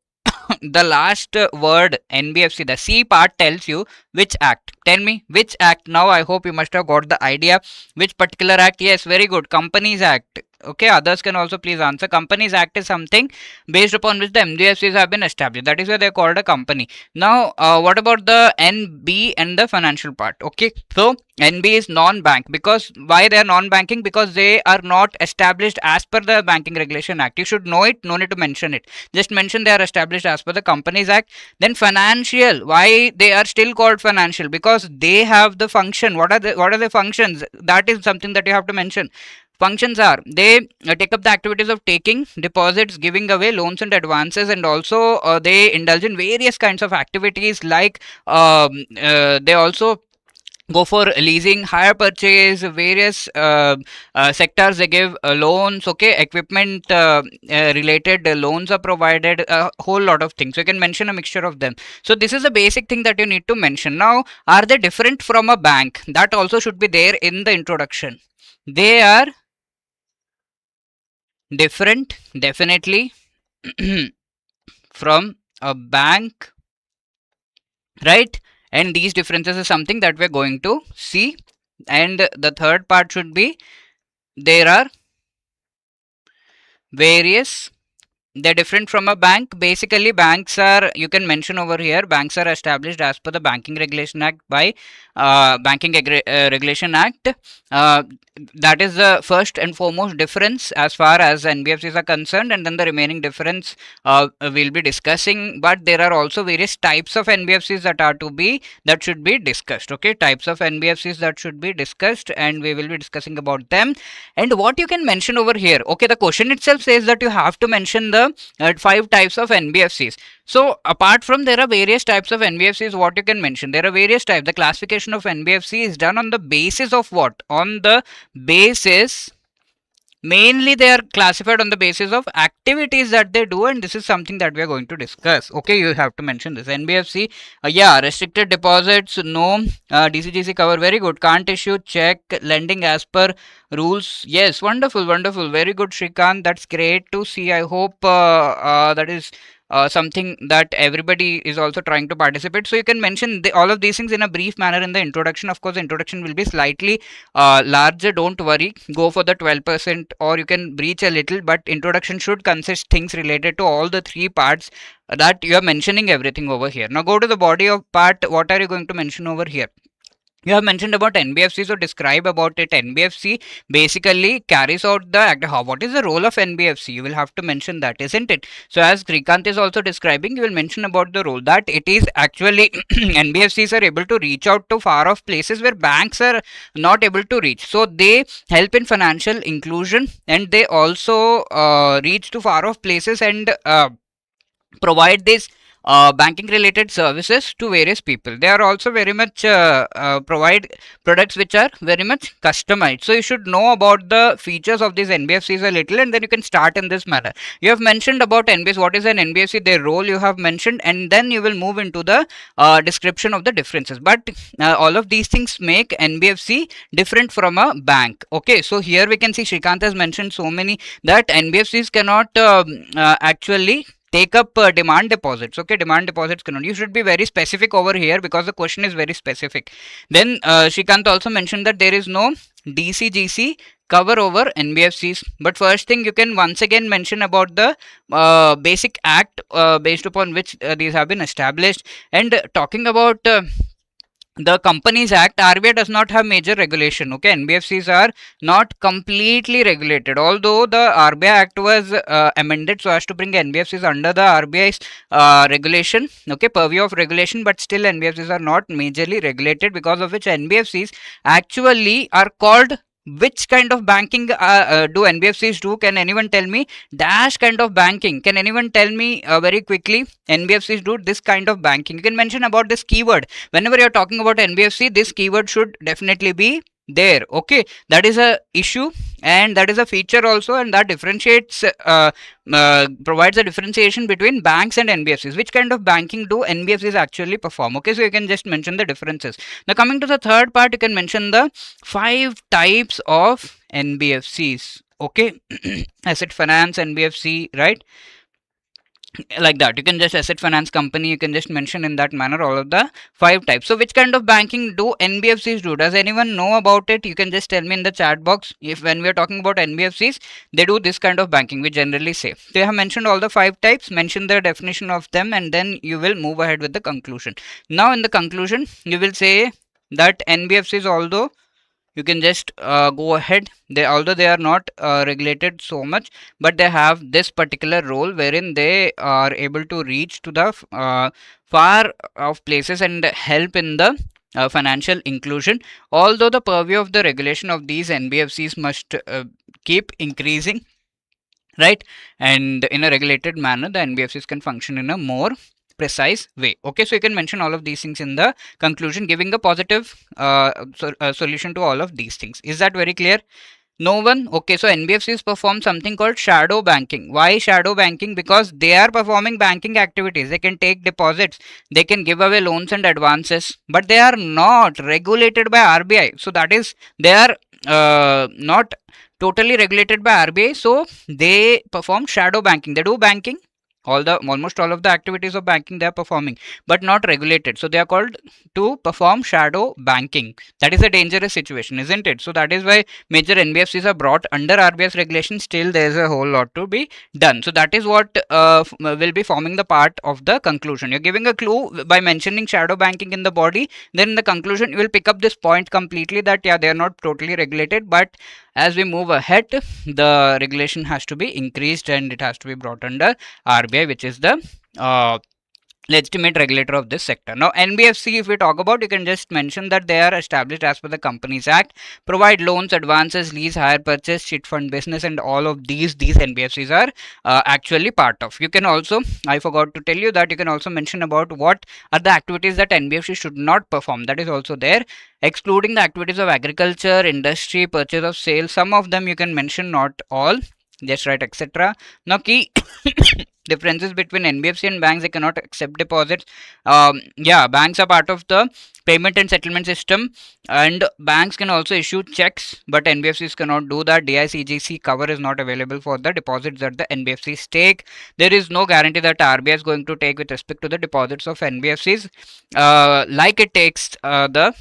[SPEAKER 1] the last word NBFC, the C part, tells you which act. Tell me which act. Now I hope you must have got the idea which particular act. Yes, very good. Companies Act. Okay, others can also please answer. Companies Act is something based upon which the NBFCs have been established. That is why they are called a company. Now what about the NB and the financial part? Okay, so NB is non-bank. Because why they are non-banking? Because they are not established as per the Banking Regulation Act. You should know it, no need to mention it. Just mention they are established as per the Companies Act. Then financial, why they are still called financial? Because they have the function. What are the functions? That is something that you have to mention. Functions are, they take up the activities of taking, deposits, giving away loans and advances, and also they indulge in various kinds of activities like they also go for leasing, hire purchase, various sectors they give loans. Okay, equipment related loans are provided, a whole lot of things. So you can mention a mixture of them. So this is a basic thing that you need to mention. Now, are they different from a bank? That also should be there in the introduction. They are different, definitely, from a bank, right? And these differences is something that we're going to see. And the third part should be, there are various they're different from a bank. Basically, banks are, you can mention over here, banks are established as per the Banking Regulation Act by Regulation Act. Uh, that is the first and foremost difference as far as NBFCs are concerned, and then the remaining difference we'll be discussing. But there are also various types of NBFCs that should be discussed. Okay, types of NBFCs that should be discussed, and we will be discussing about them. And what you can mention over here, okay, the question itself says that you have to mention the 5 types of NBFCs. So apart from, there are various types of NBFCs, what you can mention, there are various types. The classification of NBFC is done on the basis of what? On the basis, mainly they are classified on the basis of activities that they do, and this is something that we are going to discuss. Okay, you have to mention this. NBFC, yeah, restricted deposits, no. DCGC cover, very good. Can't issue check, lending as per rules, yes, wonderful, wonderful, very good, Shrikant, that's great to see. I hope that is something that everybody is also trying to participate. So you can mention all of these things in a brief manner in the introduction. Of course, the introduction will be slightly larger, don't worry, go for the 12%, or you can breach a little, but introduction should consist things related to all the 3 parts that you are mentioning everything over here. Now go to the body of part. What are you going to mention over here? You have mentioned about NBFC, so describe about it. NBFC basically carries out the act. What is the role of NBFC? You will have to mention that, isn't it? So as Srikanth is also describing, you will mention about the role, that it is actually NBFCs are able to reach out to far off places where banks are not able to reach. So they help in financial inclusion, and they also reach to far off places and provide these banking related services to various people. They are also very much provide products which are very much customized. So you should know about the features of these NBFCs a little, and then you can start in this manner. You have mentioned about NBFC, what is an NBFC, their role you have mentioned, and then you will move into the description of the differences. But all of these things make NBFC different from a bank. Okay, so here we can see Shrikant has mentioned so many, that NBFCs cannot actually take up demand deposits. Okay, demand deposits cannot. You should be very specific over here, because the question is very specific. Then Shrikant also mentioned that there is no DCGC cover over NBFCs. But first thing, you can once again mention about the basic act based upon which these have been established. And talking about the Companies Act, RBI does not have major regulation. Okay, NBFCs are not completely regulated, although the RBI Act was amended so as to bring NBFCs under the RBI's regulation, okay, purview of regulation, but still NBFCs are not majorly regulated, because of which NBFCs actually are called, which kind of banking do NBFCs do? Can anyone tell me? Dash kind of banking. Can anyone tell me very quickly? NBFCs do this kind of banking. You can mention about this keyword. Whenever you're talking about NBFC, this keyword should definitely be there. Okay, that is a issue, and that is a feature also, and that differentiates provides a differentiation between banks and NBFCs. Which kind of banking do NBFCs actually perform? Okay, so you can just mention the differences. Now coming to the third part, you can mention the 5 types of NBFCs. Okay, asset finance NBFC, right? Like that, you can just asset finance company, you can just mention in that manner all of the 5 types. So which kind of banking do NBFCs do? Does anyone know about it? You can just tell me in the chat box. If when we are talking about NBFCs, they do this kind of banking, we generally say. They have mentioned all the 5 types, mention the definition of them, and then you will move ahead with the conclusion. Now in the conclusion, you will say that NBFCs, although you can just go ahead, although they are not regulated so much, but they have this particular role wherein they are able to reach to the far off places and help in the financial inclusion. Although the purview of the regulation of these NBFCs must keep increasing, right, and in a regulated manner, the NBFCs can function in a more precise way. Okay, so you can mention all of these things in the conclusion, giving a positive solution to all of these things. Is that very clear? No one? Okay, so NBFCs perform something called shadow banking. Why shadow banking? Because they are performing banking activities. They can take deposits, they can give away loans and advances, but they are not regulated by RBI. So that is, they are not totally regulated by RBI, so they perform shadow banking. They do banking, almost all of the activities of banking they are performing, but not regulated. So they are called to perform shadow banking. That is a dangerous situation, isn't it? So that is why major NBFCs are brought under RBI's regulation. Still, there is a whole lot to be done. So that is what will be forming the part of the conclusion. You're giving a clue by mentioning shadow banking in the body. Then in the conclusion, you will pick up this point completely that yeah, they are not totally regulated, but as we move ahead, the regulation has to be increased and it has to be brought under RBI, which is the legitimate regulator of this sector. Now, NBFC, if we talk about, you can just mention that they are established as per the Companies Act, provide loans, advances, lease, hire, purchase, chit fund business, and all of these NBFCs are actually part of. You can also, I forgot to tell you that you can also mention about what are the activities that NBFC should not perform. That is also there, excluding the activities of agriculture, industry, purchase of sale. Some of them you can mention, not all. Just write etc. Now, key differences between NBFC and banks: they cannot accept deposits. Yeah, banks are part of the payment and settlement system, and banks can also issue checks, but NBFCs cannot do that. DICGC cover is not available for the deposits that the NBFCs take. There is no guarantee that RBI is going to take with respect to the deposits of NBFCs, like it takes the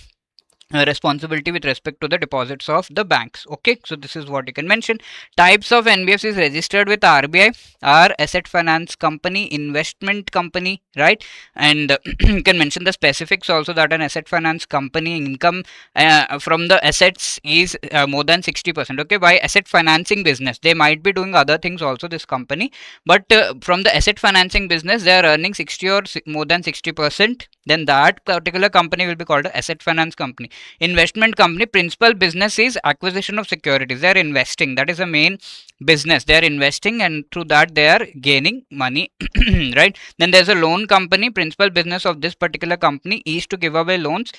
[SPEAKER 1] responsibility with respect to the deposits of the banks. Okay, so this is what you can mention. Types of NBFCs registered with RBI are asset finance company, investment company, right? And you can mention the specifics also, that an asset finance company income from the assets is more than 60%. Okay, by asset financing business, they might be doing other things also, this company, but from the asset financing business they are earning 60 or more than 60%, then that particular company will be called an asset finance company. Investment company, principal business is acquisition of securities. They are investing. That is the main business. They are investing, and through that they are gaining money, right? Then there's a loan company. Principal business of this particular company is to give away loans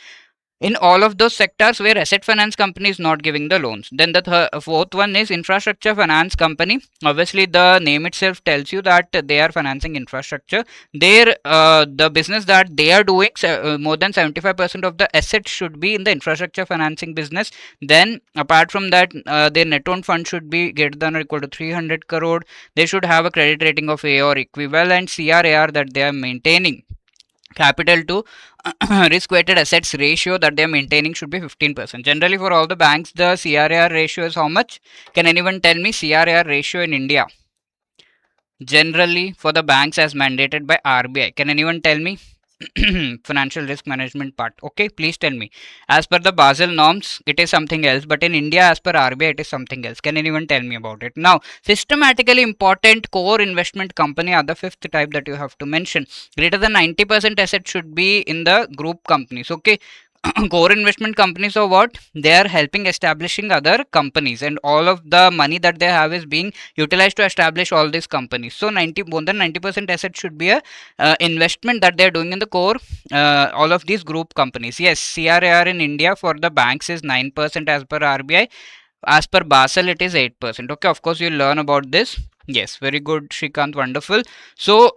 [SPEAKER 1] in all of those sectors where asset finance company is not giving the loans. Then the fourth one is infrastructure finance company. Obviously the name itself tells you that they are financing infrastructure. Their the business that they are doing, more than 75% of the assets should be in the infrastructure financing business. Then apart from that, their net owned fund should be greater than or equal to 300 crore. They should have a credit rating of A or equivalent. CRAR that they are maintaining, capital to risk weighted assets ratio that they are maintaining, should be 15%. Generally for all the banks, the CRAR ratio is how much? Can anyone tell me CRAR ratio in India generally for the banks as mandated by RBI? Can anyone tell me? Financial risk management part. Okay, please tell me. As per the Basel norms, it is something else, but in India, as per RBI, it is something else. Can anyone tell me about it? Now, systematically important core investment company are the fifth type that you have to mention. Greater than 90% assets should be in the group companies. Okay, core investment companies are what? They are helping establishing other companies, and all of the money that they have is being utilized to establish all these companies. So more than 90% assets should be a investment that they are doing in the core all of these group companies. Yes, CRAR in India for the banks is 9% as per RBI. As per Basel, it is 8%. Okay, of course, you'll learn about this. Yes, very good, Shrikant, wonderful. So,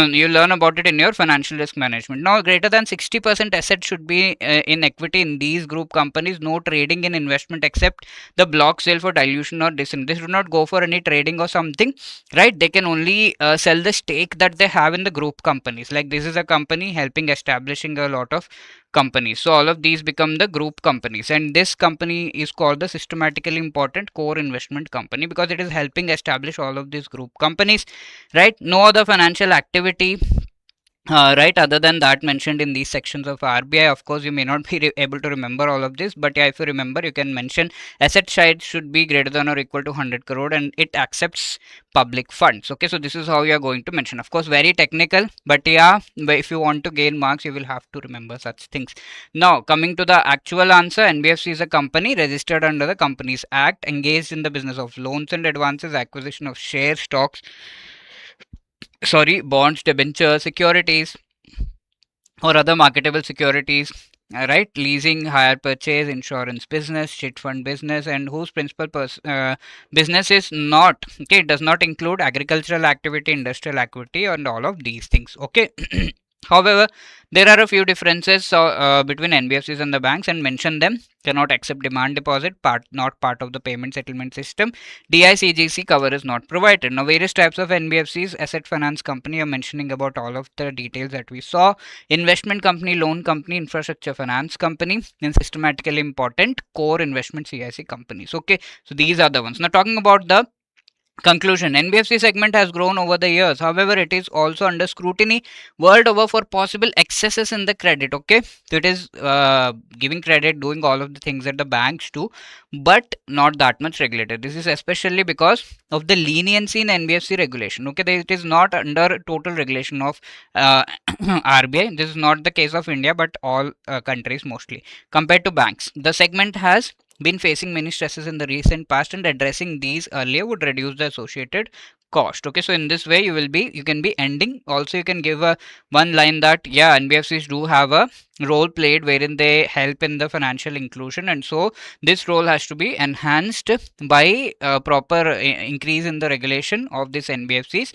[SPEAKER 1] you learn about it in your financial risk management. Now, greater than 60% assets should be in equity in these group companies. No trading in investment except the block sale for dilution or dissolution. They should not go for any trading or something, right? They can only sell the stake that they have in the group companies. Like this is a company helping establishing a lot of companies. So all of these become the group companies, and this company is called the systematically important core investment company because it is helping establish all of these group companies, right? No other financial activity right, other than that mentioned in these sections of RBI. Of course, you may not be able to remember all of this, but yeah, if you remember, you can mention asset side should be greater than or equal to 100 crore and it accepts public funds. Okay, so this is how you are going to mention. Of course, very technical, but yeah, if you want to gain marks, you will have to remember such things. Now, coming to the actual answer, NBFC is a company registered under the Companies Act, engaged in the business of loans and advances, acquisition of shares, stocks, bonds, debentures, securities, or other marketable securities, right? Leasing, hire purchase, insurance business, chit fund business, and whose principal business is not, okay, it does not include agricultural activity, industrial activity, and all of these things. Okay. However, there are a few differences between NBFCs and the banks, and mention them. Cannot accept demand deposit, not part of the payment settlement system. DICGC cover is not provided. Now, various types of NBFCs, asset finance company, are mentioning about all of the details that we saw. Investment company, loan company, infrastructure finance company, and systematically important core investment CIC companies. Okay, so these are the ones. Now, talking about the conclusion, NBFC segment has grown over the years. However, it is also under scrutiny world over for possible excesses in the credit. Okay, so it is giving credit, doing all of the things that the banks do, but not that much regulated. This is especially because of the leniency in NBFC regulation. Okay, it is not under total regulation of RBI. This is not the case of India, but all countries mostly. Compared to banks, the segment has been facing many stresses in the recent past, and addressing these earlier would reduce the associated cost. Okay, so in this way you can be ending. Also, you can give a one line that yeah, NBFCs do have a role played wherein they help in the financial inclusion, and so this role has to be enhanced by proper increase in the regulation of this NBFCs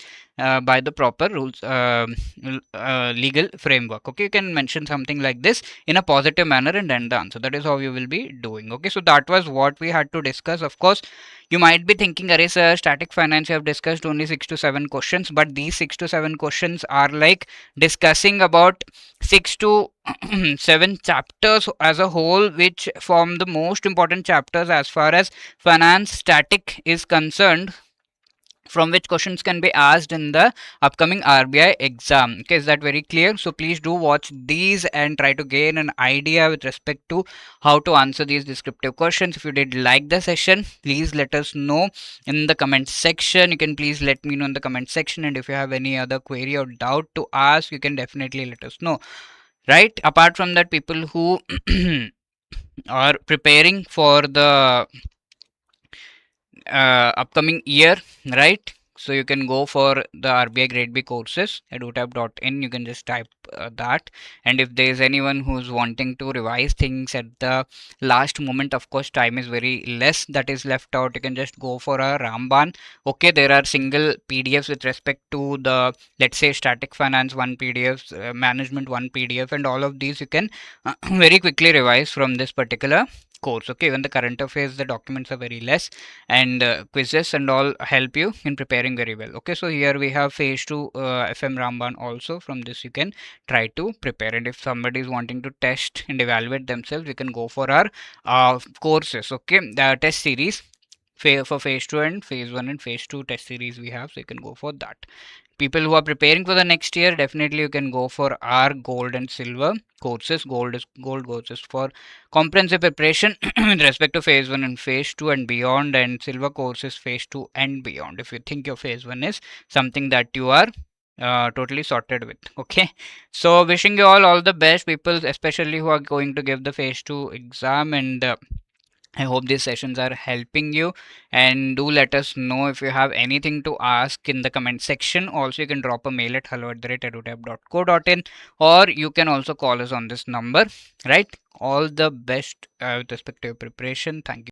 [SPEAKER 1] by the proper rules, legal framework. Okay, you can mention something like this in a positive manner and end the answer. That is how you will be doing. Okay, so that was what we had to discuss. Of course, you might be thinking, Array sir, static finance, you have discussed only 6 to 7 questions, but these 6 to 7 questions are like discussing about 6 to 7 chapters as a whole, which form the most important chapters as far as finance static is concerned, from which questions can be asked in the upcoming RBI exam. Okay, is that very clear? So please do watch these and try to gain an idea with respect to how to answer these descriptive questions. If you did like the session, please let us know in the comment section. You can please let me know in the comment section, and if you have any other query or doubt to ask, you can definitely let us know. Right? Apart from that, people who are preparing for the upcoming year, right? So you can go for the RBI Grade B courses, edutab.in. You can just type that. And if there is anyone who's wanting to revise things at the last moment, of course, time is very less that is left out. You can just go for a Ramban. Okay, there are single PDFs with respect to the, let's say, static finance, one PDF, management, one PDF, and all of these you can very quickly revise from this particular course. Okay, even the current affairs, the documents are very less, and quizzes and all help you in preparing very well. Okay, so here we have phase 2 FM Ramban also. From this you can try to prepare, and if somebody is wanting to test and evaluate themselves, we can go for our courses. Okay, the test series for phase 2 and phase 1 and phase 2 test series we have, so you can go for that. People who are preparing for the next year, definitely you can go for our gold and silver courses. Gold courses for comprehensive preparation with respect to phase 1 and phase 2 and beyond, and silver courses phase 2 and beyond, if you think your phase 1 is something that you are totally sorted with. Okay, so wishing you all the best, people, especially who are going to give the phase 2 exam, and I hope these sessions are helping you, and do let us know if you have anything to ask in the comment section. Also, you can drop a mail at hello@edutab.co.in, or you can also call us on this number, right? All the best with respect to your preparation. Thank you.